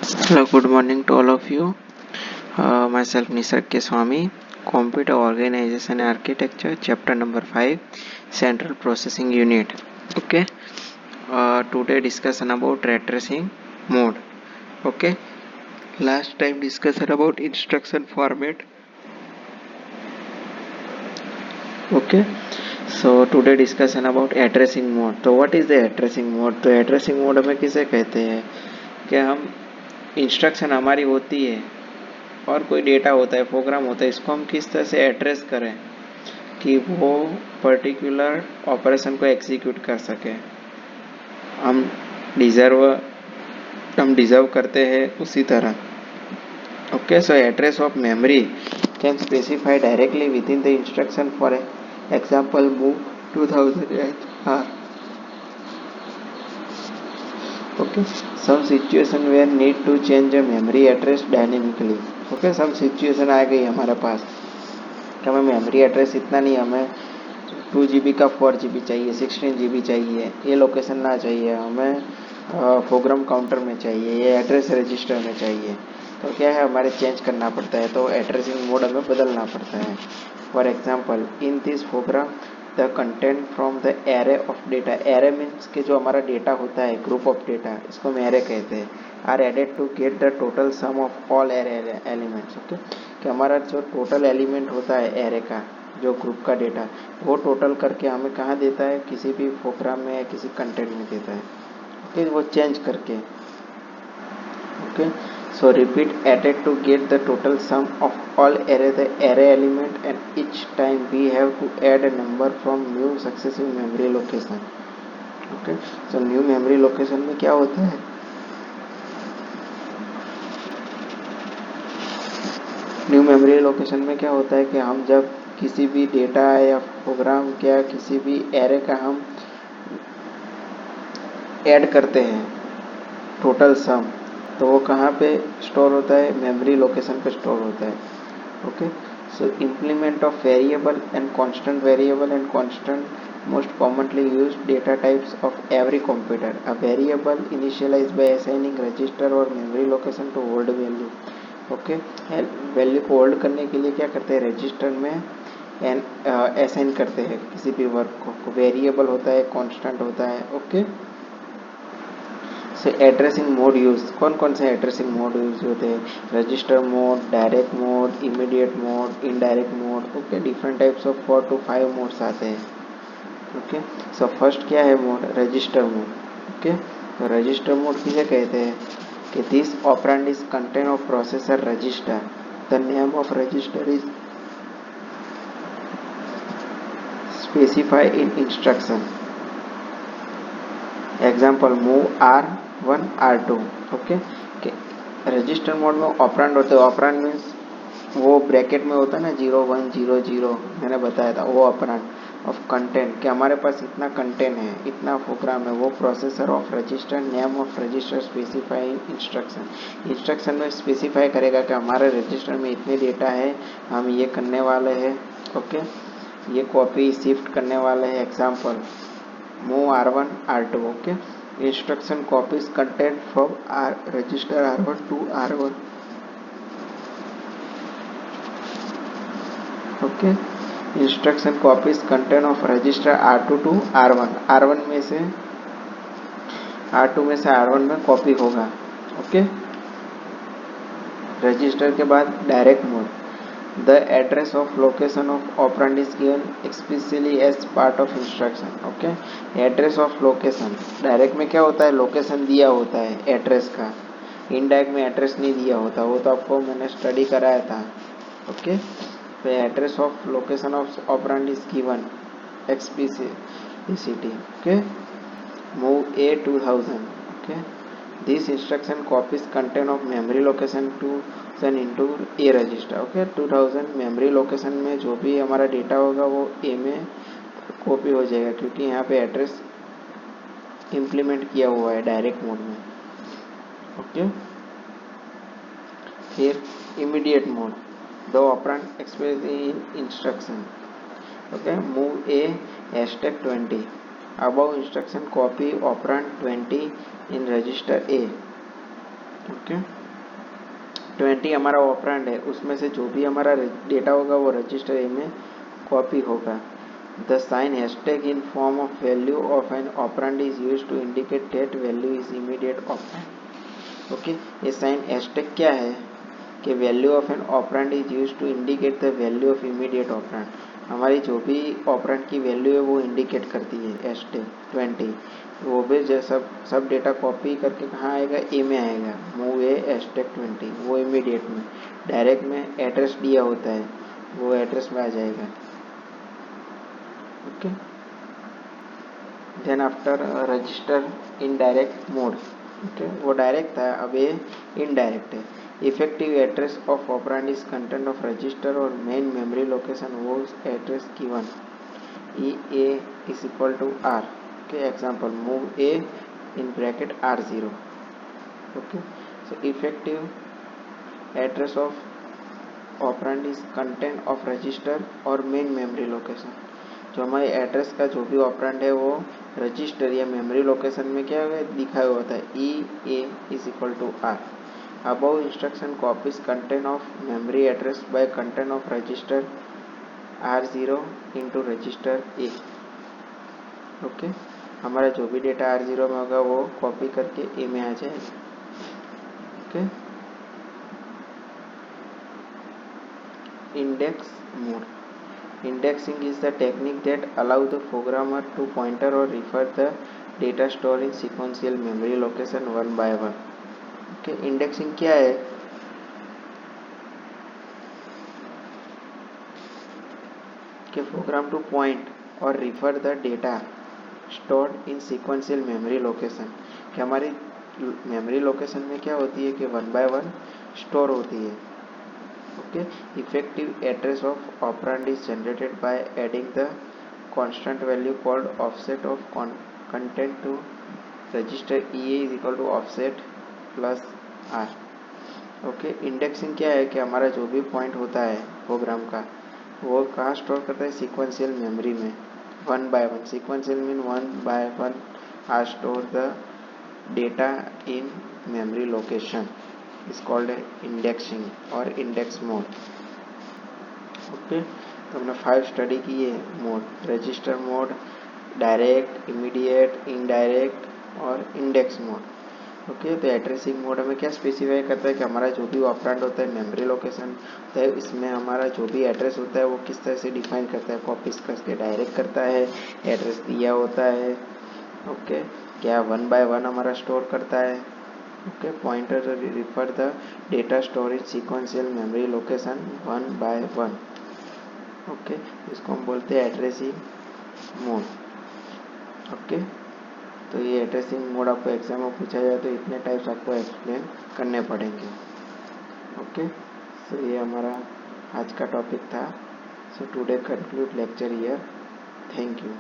Hello, good morning to all of you. Myself Nisarg K. Swami, Computer Organization and Architecture, Chapter number 5, Central Processing Unit. Okay. Today discussion about ray tracing mode. Okay. Last time discussion about instruction format. Okay. So today discussion about addressing mode. तो what is the addressing mode? तो addressing mode हमें किसे कहते हैं कि हम instruction हमारी होती है और कोई डेटा होता है, प्रोग्राम होता है, इसको हम किस तरह से एड्रेस करें कि वो पर्टिकुलर ऑपरेशन को एग्जीक्यूट कर सके। हम डिजर्व करते हैं उसी तरह। Okay, so address of memory can specify directly within the instruction for example move 2008 R. Okay, some situation where need to change a memory address dynamically. Okay, some situation आ गई हमारे पास कि हमें memory address इतना नहीं, हमें 2 GB का 4 GB चाहिए, 16 GB चाहिए, ये लोकेशन ना चाहिए, हमें प्रोग्राम काउंटर में चाहिए, ये एड्रेस रजिस्टर में चाहिए, तो क्या है हमारे चेंज करना पड़ता है, तो एड्रेसिंग मोड हमें बदलना पड़ता है। For example in this program the content from the array of data, array means के जो हमारा डेटा होता है, ग्रुप ऑफ डेटा, इसको हम एरे कहते हैं, are added to get the total sum of all array elements. Okay, कि हमारा जो टोटल एलिमेंट होता है एरे का, जो ग्रुप का डेटा, वो टोटल करके हमें कहाँ देता है, किसी भी प्रोग्राम में या किसी कंटेंट में देता है। ओके, वो चेंज करके। Okay, so repeat added to get the total sum of all the array element, and each time we have to add a number from new successive memory location. Okay, so new memory location में क्या होता है, new memory location में क्या होता है कि हम जब किसी भी डेटा या प्रोग्राम या किसी भी एरे का हम ऐड करते हैं टोटल सम, तो वो कहाँ पे स्टोर होता है, मेमोरी लोकेशन पे स्टोर होता है। Okay, so implement of variable and constant variable and constant most commonly used data types of every computer. A variable initialized by assigning register or memory location to hold value. Okay, value को hold करने के लिए क्या करते हैं, register में assign करते हैं किसी भी वर्क को, वेरिएबल होता है, कांस्टेंट होता है। ओके, से एड्रेसिंग मोड यूज, कौन कौन से एड्रेसिंग मोड यूज होते हैं, register mode, direct mode, immediate mode, indirect mode. Okay, different types of 4 to 5 modes आते हैं। ओके, सो फर्स्ट क्या है मोड, रजिस्टर मोड। ओके, तो रजिस्टर मोड किसे कहते हैं कि this operand is content of processor register, the name of register is specified in instruction. Example move R1 R2। Okay, register mode में operand होते हैं, ऑपरेंड मीन्स वो bracket में होता है ना, 0 1 0 0, मैंने बताया था वो ऑपरेंड ऑफ कंटेंट, कि हमारे पास इतना कंटेंट है, इतना प्रोग्राम है, वो processor of register, name of register specify in instruction, instruction में स्पेसिफाई करेगा कि हमारे रजिस्टर में इतने डेटा है, हम ये करने वाले हैं। ओके, ये कॉपी शिफ्ट करने वाले हैं। Example move R1 R2। Okay, instruction copies content from register R1 to R1। Okay, instruction copies content of register R2 to R1, R1 में से R2 में से R1 में कॉपी होगा। ओके, रजिस्टर के बाद direct mode, the address of location of operand is given explicitly as part of instruction. Okay, address of location, direct में क्या होता है, लोकेशन दिया होता है एड्रेस का, इनडायरेक्ट में एड्रेस नहीं दिया होता, वो तो आपको मैंने स्टडी कराया था। ओके, तो address of location of operand is given explicitly. Okay, move A 2000। Okay, this instruction copies content of memory location 2000 into A register. Okay, 2000 memory location में जो भी हमारा डेटा होगा वो A में कॉपी हो जाएगा, क्योंकि यहाँ पे एड्रेस इम्प्लीमेंट किया हुआ है डायरेक्ट मोड में। ओके, फिर immediate mode, the operand express in instruction. Okay, move A #20 above instruction copy operand 20 in register A। Okay. 20 हमारा ऑपरेंड है, उसमें से जो भी हमारा डेटा होगा वो रजिस्टर ए में कॉपी होगा। The sign hashtag in form of value of an operand is use to indicate that value is immediate operand. Okay, ये साइन हैशटैग क्या है कि value of an operand is use to indicate the value of immediate operand. हमारी जो भी operand की value है वो इंडिकेट करती है हैशटैग 20। वो भी जो सब डेटा कॉपी करके कहाँ आएगा, ए में आएगा। मूव ए हैशटैग 20, वो इमीडिएट में। डायरेक्ट में एड्रेस दिया होता है, वो एड्रेस में आ जाएगा। Okay, then after register indirect mode. Okay, वो डायरेक्ट था, अब ये इनडायरेक्ट है। Effective address of operand is content of register और मेन मेमोरी लोकेशन वो address given E A is equal to R. Okay, example move A in bracket R0। Okay, so effective address of operand is content of register और main memory location. जो हमारे address का जो भी operand है वो register या memory location में क्या है दिखाया हुआ था, E A is equal to R. Above instruction copies content of memory address by content of register R0 into register A. Okay, हमारा जो भी डेटा R0 में होगा वो कॉपी करके ए में आ जाएगा। Okay, index mode. Indexing is the technique that allow the programmer to pointer or refer the data stored in sequential memory location one by one. Okay, indexing क्या है कि प्रोग्राम टू पॉइंट और refer the data stored in sequential memory location, कि हमारी memory location में क्या होती है कि वन बाय वन स्टोर होती है। Okay, effective address of operand is generated by adding the constant value called offset of content to register EA is equal to offset plus R। Okay, indexing क्या है कि हमारा जो भी point होता है प्रोग्राम का वो कहाँ स्टोर करता है, सीक्वेंशियल मेमोरी में one by one. Sequential mean one by one are store the data in memory location is called indexing और इंडेक्स मोड। ओके, तो हमने 5 स्टडी की है mode, register mode, direct, immediate, indirect और index mode. Okay, तो addressing mode हमें क्या specify करता है कि हमारा जो भी ऑपरेंड होता है मेमोरी लोकेशन होता है, इसमें हमारा जो भी एड्रेस होता है वो किस तरह से डिफाइन करता है, कॉपीज करके डायरेक्ट करता है, एड्रेस दिया होता है। ओके, क्या वन बाय वन हमारा स्टोर करता है। Okay, pointer refer the data storage sequential memory location one by one. Okay, इसको हम बोलते हैं एड्रेसिंग मोड। ओके, तो ये एड्रेसिंग मोड आपको एग्जाम में पूछा जाए तो इतने टाइप्स आपको एक्सप्लेन करने पड़ेंगे। ओके, सो ये हमारा आज का टॉपिक था। So today conclude lecture here. Thank you.